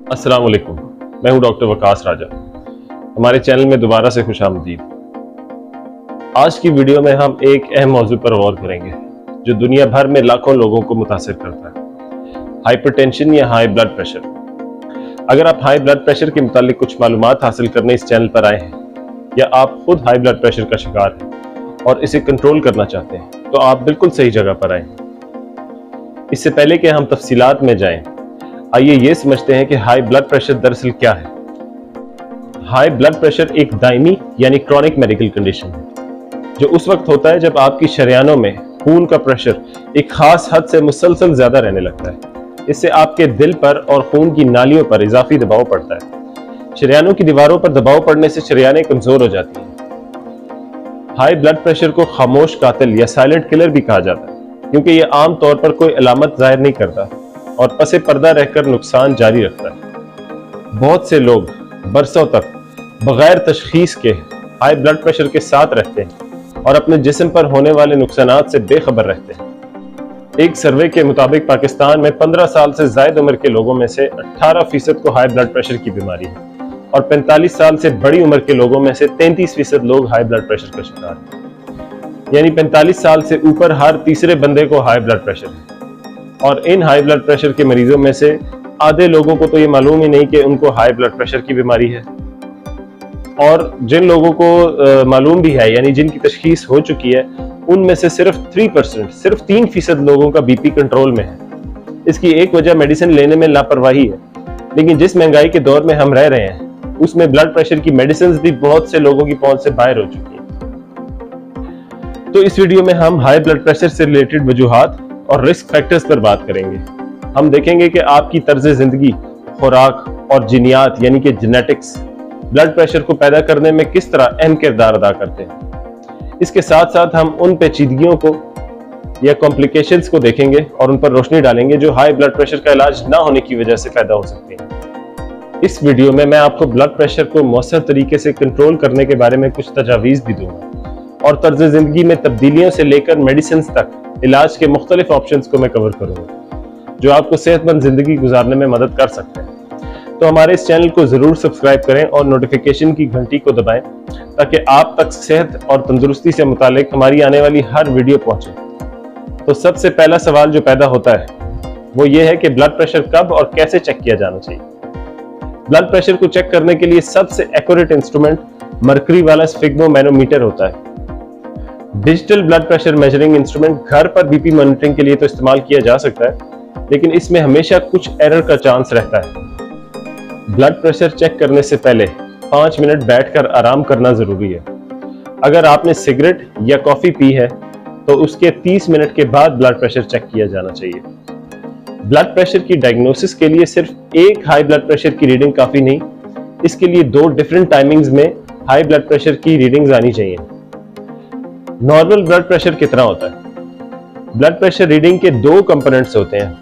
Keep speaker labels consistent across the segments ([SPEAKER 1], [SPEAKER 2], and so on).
[SPEAKER 1] अस्सलाम वालेकुम, मैं हूं डॉक्टर वकास राजा। हमारे चैनल में दोबारा से खुश आमदीद। आज की वीडियो में हम एक अहम मौजू पर गौर करेंगे जो दुनिया भर में लाखों लोगों को मुतासिर करता है, हाइपरटेंशन या हाई ब्लड प्रेशर। अगर आप हाई ब्लड प्रेशर के मुतालिक कुछ मालूमात हासिल करने इस चैनल पर आए हैं या आप खुद हाई ब्लड प्रेशर का शिकार हैं और इसे कंट्रोल करना चाहते हैं तो आप बिल्कुल सही जगह पर आए हैं। इससे पहले कि हम तफसीलात में जाएं, आइए ये समझते हैं कि हाई ब्लड प्रेशर दरअसल क्या है। हाई ब्लड प्रेशर एक दायमी यानी क्रॉनिक मेडिकल कंडीशन है जो उस वक्त होता है जब आपकी शरियानों में खून का प्रेशर एक खास हद से मुसलसल ज्यादा रहने लगता है। इससे आपके दिल पर और खून की नालियों पर इजाफी दबाव पड़ता है। शरियानों की दीवारों पर दबाव पड़ने से शरियानें कमजोर हो जाती हैं। हाई ब्लड प्रेशर को खामोश कातिल या साइलेंट किलर भी कहा जाता है क्योंकि यह आम तौर पर कोई अलामत जाहिर नहीं करता और पसे पर्दा रहकर नुकसान जारी रखता है। बहुत से लोग बरसों तक बगैर तशखीस के हाई ब्लड प्रेशर के साथ रहते हैं और अपने जिस्म पर होने वाले नुकसानात से बेखबर रहते हैं। एक सर्वे के मुताबिक पाकिस्तान में 15 साल से ज्यादा उम्र के लोगों में से 18% को हाई ब्लड प्रेशर की बीमारी है और 45 साल से बड़ी उम्र के लोगों में से 33% लोग हाई ब्लड प्रेशर का शिकार हैं। यानी 45 साल से ऊपर हर तीसरे बंदे को हाई ब्लड प्रेशर है। और इन हाई ब्लड प्रेशर के मरीजों में से आधे लोगों को तो ये मालूम ही नहीं कि उनको हाई ब्लड प्रेशर की बीमारी है, और जिन लोगों को मालूम भी है यानी जिनकी तशखीस हो चुकी है उनमें से सिर्फ 3%, सिर्फ 3% लोगों का बीपी कंट्रोल में है। इसकी एक वजह मेडिसिन लेने में लापरवाही है, लेकिन जिस महंगाई के दौर में हम रह रहे हैं उसमें ब्लड प्रेशर की मेडिसिन भी बहुत से लोगों की पहुंच से बाहर हो चुकी है। तो इस वीडियो में हम हाई ब्लड प्रेशर से रिलेटेड वजूहात और रिस्क फैक्टर्स पर बात करेंगे। हम देखेंगे कि आपकी तर्ज जिंदगी, खुराक और जीनियात यानी कि जेनेटिक्स ब्लड प्रेशर को पैदा करने में किस तरह अहम किरदार अदा करते हैं। इसके साथ साथ हम उन पेचीदगियों को या कॉम्प्लिकेशंस को देखेंगे और उन पर रोशनी डालेंगे जो हाई ब्लड प्रेशर का इलाज ना होने की वजह से पैदा हो सकते हैं। इस वीडियो में मैं आपको ब्लड प्रेशर को मौसर तरीके से कंट्रोल करने के बारे में कुछ तजावीज़ भी दूंगा और तर्ज जिंदगी में तब्दीलियों से लेकर मेडिसिन तक इलाज के मुख्तलिफ ऑप्शंस को मैं कवर करूंगा जो आपको सेहतमंद जिंदगी गुजारने में मदद कर सकते हैं। तो हमारे इस चैनल को जरूर सब्सक्राइब करें और नोटिफिकेशन की घंटी को दबाएं ताकि आप तक सेहत और तंदुरुस्ती से मुतालिक हमारी आने वाली हर वीडियो पहुंचे। तो सबसे पहला सवाल जो पैदा होता है वो ये है कि ब्लड प्रेशर कब और कैसे चेक किया जाना चाहिए। ब्लड प्रेशर को चेक करने के लिए सबसे एक्यूरेट इंस्ट्रूमेंट मरकरी वाला स्फिग्मोमैनोमीटर होता है। Digital blood pressure measuring instrument घर पर बीपी मॉनिटरिंग के लिए तो इस्तेमाल किया जा सकता है, लेकिन इसमें हमेशा कुछ एरर का चांस रहता है। ब्लड प्रेशर चेक करने से पहले 5 मिनट बैठकर आराम करना जरूरी है। अगर आपने सिगरेट या कॉफी पी है तो उसके 30 मिनट के बाद ब्लड प्रेशर चेक किया जाना चाहिए। ब्लड प्रेशर की डायग्नोसिस के लिए सिर्फ एक हाई ब्लड प्रेशर की रीडिंग काफी नहीं, इसके लिए 2 डिफरेंट टाइमिंग्स में हाई ब्लड प्रेशर की रीडिंग्स आनी चाहिए। नॉर्मल ब्लड प्रेशर कितना होता है? ब्लड प्रेशर रीडिंग के 2 कंपोनेंट्स होते हैं,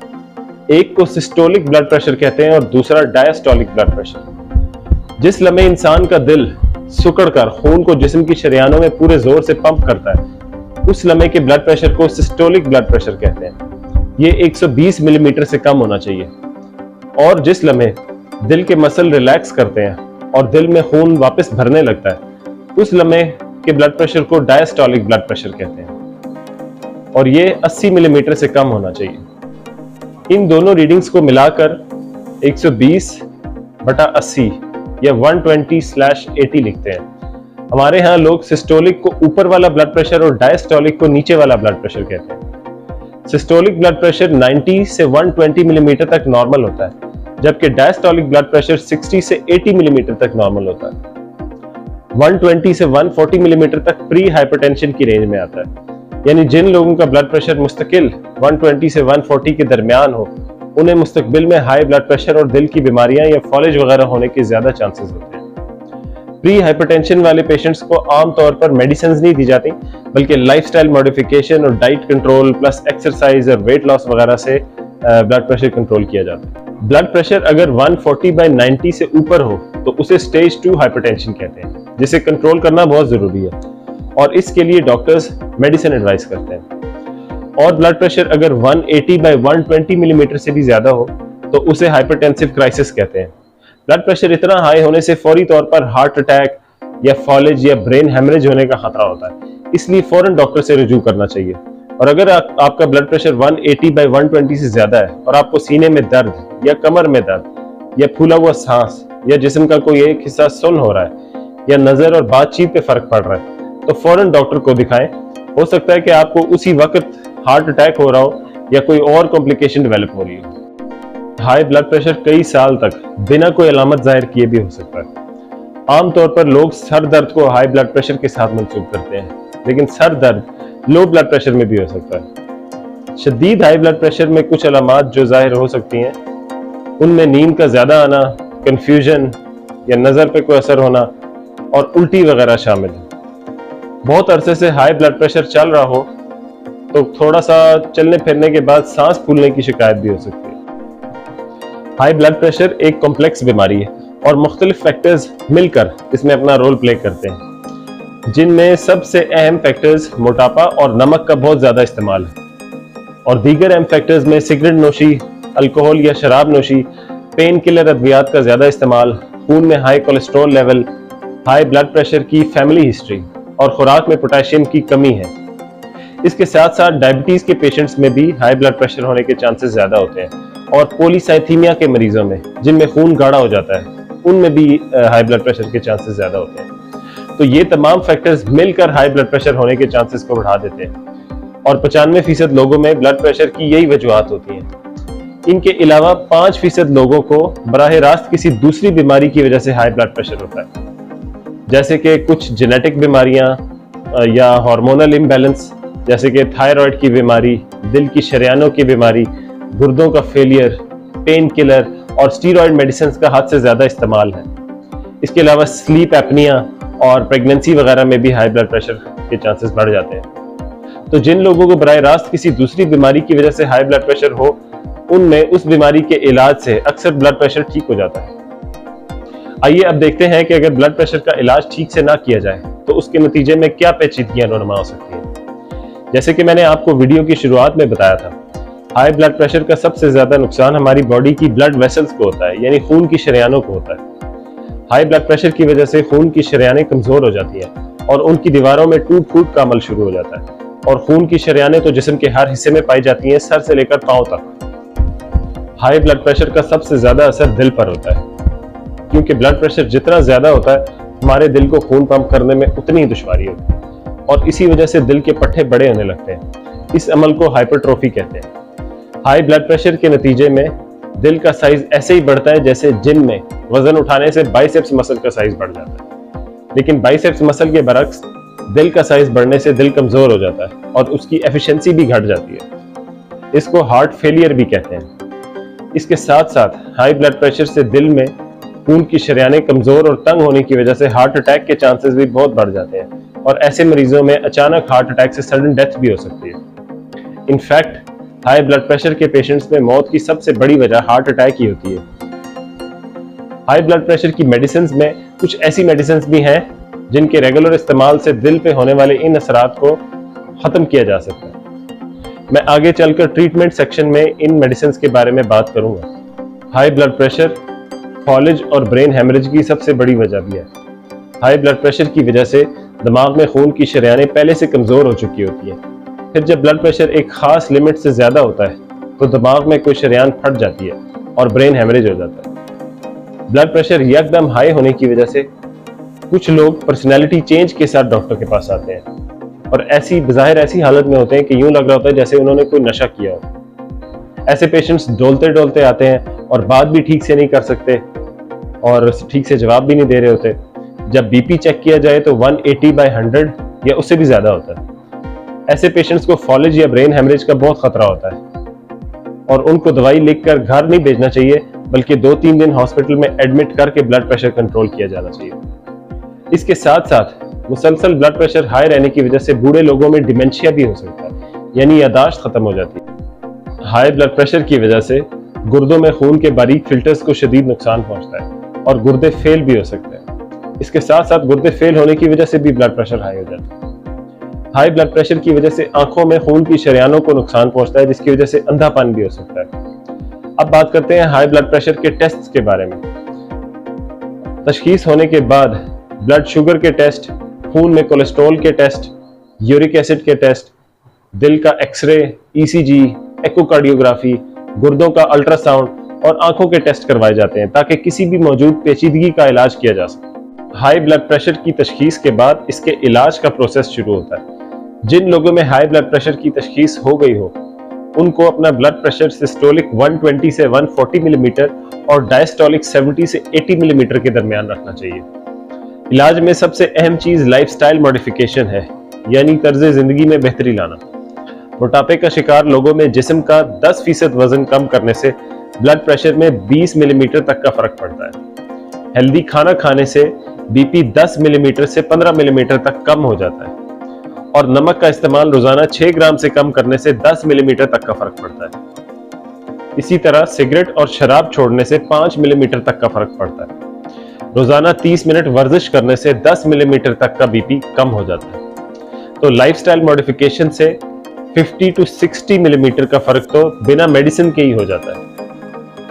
[SPEAKER 1] एक को सिस्टोलिक ब्लड प्रेशर कहते हैं और दूसरा डायस्टोलिक ब्लड प्रेशर। जिस लम्हे इंसान का दिल सिकुड़कर खून को जिस्म की शरियानों में पूरे जोर से पंप करता है उस लम्हे के ब्लड प्रेशर को सिस्टोलिक ब्लड प्रेशर कहते हैं। ये 120 मिलीमीटर से कम होना चाहिए। और जिस लम्हे दिल के मसल रिलैक्स करते हैं और दिल में खून वापस भरने लगता है उस लम्हे के ब्लड प्रेशर को डायस्टोलिक ब्लड प्रेशर कहते हैं और ये 80 मिलीमीटर से कम होना चाहिए। इन दोनों रीडिंग्स को मिलाकर 120/80 या 120/80 लिखते हैं। हमारे यहाँ लोग सिस्टोलिक को ऊपर वाला ब्लड प्रेशर और डायस्टोलिक को नीचे वाला ब्लड प्रेशर कहते हैं। सिस्टोलिक ब्लड प्रेशर 90 से 120 मिलीमीटर तक नॉर्मल होता है, जबकि डायस्टोलिक ब्लड प्रेशर 60 से 80 मिलीमीटर तक नॉर्मल होता है। 120 से 140 मिलीमीटर तक प्री हाइपरटेंशन की रेंज में आता है, यानी जिन लोगों का ब्लड प्रेशर मुस्तकिल 120 से 140 के दरमियान हो उन्हें मुस्तकबिल में हाई ब्लड प्रेशर और दिल की बीमारियां या फॉलेज वगैरह होने के ज्यादा चांसेस होते हैं। प्री हाइपरटेंशन वाले पेशेंट्स को आमतौर पर मेडिसिन नहीं दी जाती, बल्कि लाइफस्टाइल मॉडिफिकेशन और डाइट कंट्रोल प्लस एक्सरसाइज और वेट लॉस वगैरह से ब्लड प्रेशर कंट्रोल किया जाता है। ब्लड प्रेशर अगर 140/90 से ऊपर हो तो उसे स्टेज 2 हाइपरटेंशन कहते हैं, जिसे कंट्रोल करना बहुत जरूरी है और इसके लिए डॉक्टर्स मेडिसिन एडवाइस करते हैं। और ब्लड प्रेशर अगर 180/120 मिलीमीटर से भी ज्यादा हो तो उसे हाइपरटेंसिव क्राइसिस कहते हैं। ब्लड प्रेशर इतना हाई होने से फौरी तौर पर हार्ट अटैक या फॉलेज या ब्रेन हेमरेज होने का खतरा होता है, इसलिए फौरन डॉक्टर से रुजू करना चाहिए। और अगर आपका ब्लड प्रेशर 180/120 से ज्यादा है और आपको सीने में दर्द या कमर में दर्द या फूला हुआ सांस या जिस्म का कोई एक हिस्सा सुन्न हो रहा है या नजर और बातचीत पे फर्क पड़ रहा है, तो फौरन डॉक्टर को दिखाएं। हो सकता है कि आपको उसी वक्त हार्ट अटैक हो रहा हो या कोई और कॉम्प्लिकेशन डेवलप हो रही हो। हाई ब्लड प्रेशर कई साल तक बिना कोई अलामत जाहिर किए भी हो सकता है। आमतौर पर लोग सर दर्द को हाई ब्लड प्रेशर के साथ मंसूब करते हैं, लेकिन सर दर्द लो ब्लड प्रेशर में भी हो सकता है। शदीद हाई ब्लड प्रेशर में कुछ अलामात जो जाहिर हो सकती हैं, उनमें नींद का ज्यादा आना, कंफ्यूजन या नजर पे कोई असर होना और उल्टी वगैरह शामिल है। बहुत अरसे से हाई ब्लड प्रेशर चल रहा हो तो थोड़ा सा चलने फिरने के बाद सांस फूलने की शिकायत भी हो सकती है। हाई ब्लड प्रेशर एक कॉम्प्लेक्स बीमारी है और मुख्तलिफ फैक्टर्स मिलकर इसमें अपना रोल प्ले करते हैं, जिनमें सबसे अहम फैक्टर्स मोटापा और नमक का बहुत ज्यादा इस्तेमाल है। और दीगर अहम फैक्टर्स में सिगरेट नोशी, अल्कोहल या शराब नोशी, पेन किलर अद्वियात का ज्यादा इस्तेमाल, खून में high cholesterol level, high blood pressure की फैमिली हिस्ट्री और खुराक में पोटेशियम की कमी है। इसके साथ साथ डायबिटीज के पेशेंट्स में भी हाई ब्लड प्रेशर होने के चांसेस ज्यादा होते हैं और पॉलीसाइथीमिया के मरीजों में, जिनमें खून गाढ़ा हो जाता है, उनमें भी हाई ब्लड प्रेशर के चांसेस ज्यादा होते हैं। तो ये तमाम फैक्टर्स मिलकर हाई ब्लड प्रेशर होने के चांसेस को बढ़ा देते हैं और 95% लोगों में ब्लड प्रेशर की यही वजूहात होती हैं। इनके अलावा 5% लोगों को बराह रास्त किसी दूसरी बीमारी की वजह से हाई ब्लड प्रेशर होता है, जैसे कि कुछ जेनेटिक बीमारियां या हार्मोनल इम्बैलेंस, जैसे कि थायराइड की बीमारी, दिल की शरियानों की बीमारी, गुर्दों का फेलियर, पेन किलर और स्टीरॉयड मेडिसिन का हद से ज्यादा इस्तेमाल है। इसके अलावा स्लीप एपनिया और प्रेगनेंसी वगैरह में भी हाई ब्लड प्रेशर के चांसेस बढ़ जाते हैं। तो जिन लोगों को बराह रास्त किसी दूसरी बीमारी की वजह से हाई ब्लड प्रेशर हो, उनमें उस बीमारी के इलाज से अक्सर ब्लड प्रेशर ठीक हो जाता है। आइए अब देखते हैं कि अगर ब्लड प्रेशर का इलाज ठीक से ना किया जाए तो उसके नतीजे में क्या पेचीदगियां रुनुमा हो सकती हैं। जैसे कि मैंने आपको वीडियो की शुरुआत में बताया था, हाई ब्लड प्रेशर का सबसे ज्यादा नुकसान हमारी बॉडी की ब्लड वेसल्स को होता है, यानी खून की शरियानों को होता है। हाई ब्लड प्रेशर की वजह से खून की शरियानें कमजोर हो जाती हैं और उनकी दीवारों में टूट फूट का अमल शुरू हो जाता है। और खून की शरियानें तो जिस्म के हर हिस्से में पाई जाती हैं, सर से लेकर पांव तक। हाई ब्लड प्रेशर का सबसे ज्यादा असर दिल पर होता है, क्योंकि ब्लड प्रेशर जितना ज्यादा होता है, हमारे दिल को खून पंप करने में उतनी ही दुश्वारी होती है और इसी वजह से दिल के पट्टे बड़े होने लगते हैं। इस अमल को हाइपरट्रोफी कहते हैं। हाई ब्लड प्रेशर के नतीजे में दिल का साइज ऐसे ही बढ़ता है जैसे जिम में वजन उठाने से बाइसेप्स मसल का साइज बढ़ जाता है, लेकिन बाइसेप्स मसल के बरक्स दिल का साइज बढ़ने से दिल कमजोर हो जाता है और उसकी एफिशिएंसी भी घट जाती है। इसको हार्ट फेलियर भी कहते हैं। इसके साथ साथ हाई ब्लड प्रेशर से दिल में खून की शरियानें कमजोर और तंग होने की वजह से हार्ट अटैक के चांसेस भी बहुत बढ़ जाते हैं और ऐसे मरीजों में अचानक हार्ट अटैक से सडन डेथ भी हो सकती है। इनफैक्ट हाई ब्लड प्रेशर के पेशेंट्स में मौत की सबसे बड़ी वजह हार्ट अटैक ही होती है। हाई ब्लड प्रेशर की मेडिसिन में कुछ ऐसी मेडिसिन भी हैं जिनके रेगुलर इस्तेमाल से दिल पे होने वाले इन असरात को खत्म किया जा सकता है। मैं आगे चलकर ट्रीटमेंट सेक्शन में इन मेडिसिन के बारे में बात करूंगा। हाई ब्लड प्रेशर फॉलेज और ब्रेन हेमरेज की सबसे बड़ी वजह भी है। हाई ब्लड प्रेशर की वजह से दिमाग में खून की शरियानें पहले से कमजोर हो चुकी होती है। फिर जब ब्लड प्रेशर एक खास लिमिट से ज्यादा होता है तो दिमाग में कोई शरियान फट जाती है और ब्रेन हेमरेज हो जाता है। ब्लड प्रेशर यकदम हाई होने की वजह से कुछ लोग पर्सनैलिटी चेंज के साथ डॉक्टर के पास आते हैं और बज़ाहिर ऐसी हालत में होते हैं कि यूं लग रहा होता है जैसे उन्होंने कोई नशा किया हो। ऐसे पेशेंट्स डोलते डोलते आते हैं और बात भी ठीक से नहीं कर सकते और ठीक से जवाब भी नहीं दे रहे होते। जब बीपी चेक किया जाए तो 180/100 या उससे भी ज्यादा होता है। ऐसे पेशेंट्स को फॉलेज या ब्रेन हेमरेज का बहुत खतरा होता है और उनको दवाई लिखकर घर नहीं भेजना चाहिए, बल्कि 2-3 दिन हॉस्पिटल में एडमिट करके ब्लड प्रेशर कंट्रोल किया जाना चाहिए। इसके साथ साथ मुसलसल ब्लड प्रेशर हाई रहने की वजह से बूढ़े लोगों में डिमेंशिया भी हो सकता है, यानी यादाश्त खत्म हो जाती है। हाई ब्लड प्रेशर की वजह से गुर्दों में खून के बारीक फिल्टर्स को शदीद नुकसान पहुंचता है और गुर्दे फेल भी हो सकते हैं। इसके साथ साथ गुर्दे फेल होने की वजह से भी ब्लड प्रेशर हाई हो जाता है। हाई ब्लड प्रेशर की वजह से आंखों में खून की शरियानों को नुकसान पहुंचता है, जिसकी वजह से अंधापन भी हो सकता है। अब बात करते हैं हाई ब्लड प्रेशर के टेस्ट के बारे में। तशखीस होने के बाद ब्लड शुगर के टेस्ट, खून में कोलेस्ट्रॉल के टेस्ट, यूरिक एसिड के टेस्ट, दिल का एक्सरे, ईसीजी, एकोकार्डियोग्राफी, गुर्दों का अल्ट्रासाउंड और आंखों के टेस्ट करवाए जाते हैं ताकि किसी भी मौजूद पेचीदगी का इलाज किया जा सके। हाई ब्लड प्रेशर की तशखीस के बाद इसके इलाज का प्रोसेस शुरू होता है। जिन लोगों में हाई ब्लड प्रेशर की तशखीस हो गई हो उनको अपना ब्लड प्रेशर सिस्टोलिक 120 से 140 मिलीमीटर और डायस्टोलिक 70 से 80 मिलीमीटर के दरमियान रखना चाहिए। इलाज में सबसे अहम चीज लाइफस्टाइल मॉडिफिकेशन है, यानी तर्ज जिंदगी में बेहतरी लाना। मोटापे का शिकार लोगों में जिस्म का 10% वजन कम करने से ब्लड प्रेशर में 20 मिलीमीटर तक का फर्क पड़ता है। हेल्दी खाना खाने से बीपी 10 मिलीमीटर से 15 मिलीमीटर तक कम हो जाता है और नमक का इस्तेमाल रोजाना 6 ग्राम से कम करने से 10 मिलीमीटर तक का फर्क पड़ता है। इसी तरह सिगरेट और शराब छोड़ने से 5 मिलीमीटर तक का फर्क पड़ता है। रोजाना 30 मिनट वर्जिश करने से 10 मिलीमीटर तक का बीपी कम हो जाता है। तो लाइफस्टाइल मॉडिफिकेशन से 50 to 60 मिलीमीटर का फर्क तो बिना मेडिसिन के ही हो जाता है।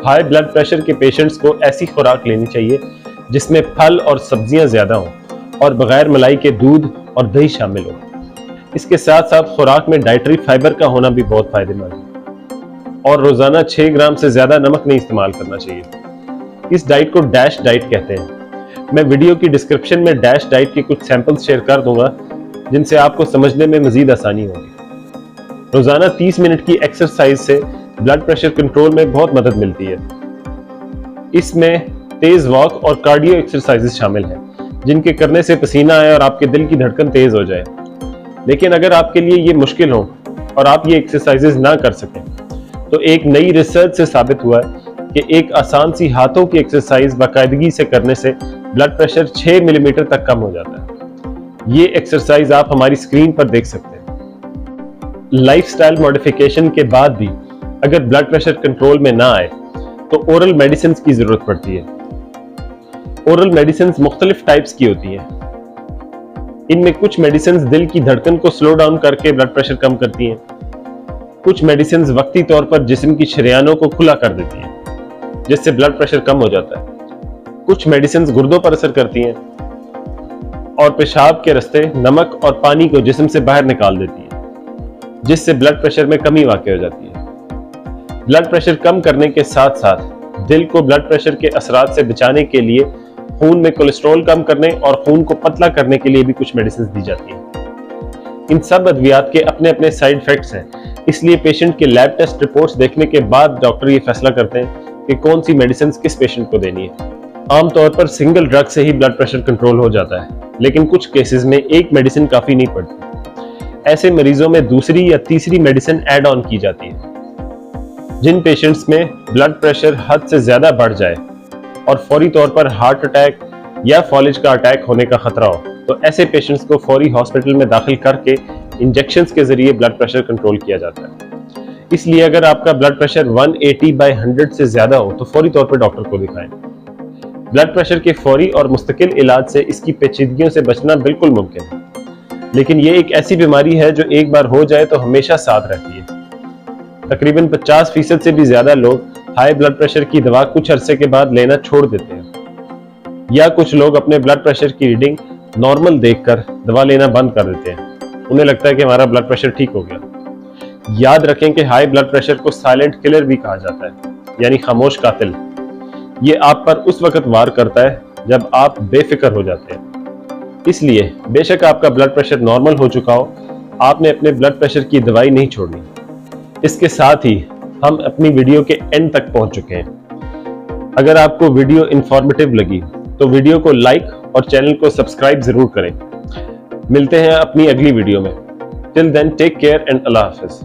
[SPEAKER 1] हाई ब्लड प्रेशर के पेशेंट्स को ऐसी खुराक लेनी चाहिए जिसमें फल और सब्जियां ज्यादा हों और बगैर मलाई के दूध और दही शामिल हो। इसके साथ साथ खुराक में डाइटरी फाइबर का होना भी बहुत फायदेमंद है और रोजाना 6 ग्राम से ज्यादा नमक नहीं इस्तेमाल करना चाहिए। इस डाइट को डैश डाइट कहते हैं। मैं वीडियो की डिस्क्रिप्शन में डैश डाइट के कुछ सैंपल्स शेयर कर दूंगा जिनसे आपको समझने में मजीद आसानी होगी। रोजाना 30 मिनट की एक्सरसाइज से ब्लड प्रेशर कंट्रोल में बहुत मदद मिलती है। इसमें तेज वॉक और कार्डियो एक्सरसाइजेस शामिल हैं जिनके करने से पसीना आए और आपके दिल की धड़कन तेज हो जाए। लेकिन अगर आपके लिए ये मुश्किल हो और आप ये एक्सरसाइजेस ना कर सकें तो एक नई रिसर्च से साबित हुआ है कि एक आसान सी हाथों की एक्सरसाइज बाकायदगी से करने से ब्लड प्रेशर 6 मिलीमीटर तक कम हो जाता है। ये एक्सरसाइज आप हमारी स्क्रीन पर देख सकते हैं। लाइफस्टाइल मॉडिफिकेशन के बाद भी अगर ब्लड प्रेशर कंट्रोल में ना आए तो ओरल मेडिसिन की जरूरत पड़ती है। ओरल मेडिसिन मुख्तलिफ टाइप्स की होती हैं। इनमें कुछ मेडिसिन दिल की धड़कन को स्लो डाउन करके ब्लड प्रेशर कम करती हैं। कुछ मेडिसिन वक्ती तौर पर जिस्म की शरियानों को खुला कर देती हैं जिससे ब्लड प्रेशर कम हो जाता है। कुछ मेडिसिन गुर्दों पर असर करती हैं और पेशाब के रास्ते नमक और पानी को जिस्म से बाहर निकाल देती हैं जिससे ब्लड प्रेशर में कमी वाक़ई हो जाती है। ब्लड प्रेशर कम करने के साथ साथ दिल को ब्लड प्रेशर के असरात से बचाने के लिए खून में कोलेस्ट्रॉल कम करने और खून को पतला करने के लिए भी कुछ मेडिसिन दी जाती हैं। इन सब अद्वियात के अपने अपने साइड इफेक्ट्स हैं, इसलिए पेशेंट के लैब टेस्ट रिपोर्ट्स देखने के बाद डॉक्टर ये फैसला करते हैं कि कौन सी मेडिसिन किस पेशेंट को देनी है। आमतौर पर सिंगल ड्रग से ही ब्लड प्रेशर कंट्रोल हो जाता है, लेकिन कुछ केसेस में एक मेडिसिन काफी नहीं पड़ती। ऐसे मरीजों में दूसरी या तीसरी मेडिसिन ऐड ऑन की जाती है। जिन पेशेंट्स में ब्लड प्रेशर हद से ज्यादा बढ़ जाए और फौरी तौर पर हार्ट अटैक या फॉलेज का अटैक होने का खतरा हो तो ऐसे पेशेंट्स को फौरी हॉस्पिटल में दाखिल करके इंजेक्शंस के जरिए ब्लड प्रेशर कंट्रोल किया जाता है। इसलिए अगर आपका ब्लड प्रेशर 180/100 से ज्यादा हो तो फौरी तौर पर डॉक्टर को दिखाएं। ब्लड प्रेशर के फौरी और मुस्तकिल इलाज से इसकी पेचीदगियों से बचना बिल्कुल मुमकिन है, लेकिन ये एक ऐसी बीमारी है जो एक बार हो जाए तो हमेशा साथ रहती है। तकरीबन 50% से भी ज्यादा लोग हाई ब्लड प्रेशर की दवा कुछ अरसे के बाद लेना छोड़ देते हैं या कुछ लोग अपने ब्लड प्रेशर की रीडिंग नॉर्मल देखकर दवा लेना बंद कर देते हैं। उन्हें लगता है कि हमारा ब्लड प्रेशर ठीक हो गया। याद रखें कि हाई ब्लड प्रेशर को साइलेंट किलर भी कहा जाता है, यानी खामोश कातिल। ये आप पर उस वक्त वार करता है जब आप बेफिक्र हो जाते हैं। इसलिए बेशक आपका ब्लड प्रेशर नॉर्मल हो चुका हो, आपने अपने ब्लड प्रेशर की दवाई नहीं छोड़नी। इसके साथ ही हम अपनी वीडियो के एंड तक पहुंच चुके हैं। अगर आपको वीडियो इंफॉर्मेटिव लगी तो वीडियो को लाइक और चैनल को सब्सक्राइब जरूर करें। मिलते हैं अपनी अगली वीडियो में। Till then take care and अल्लाह हाफिज।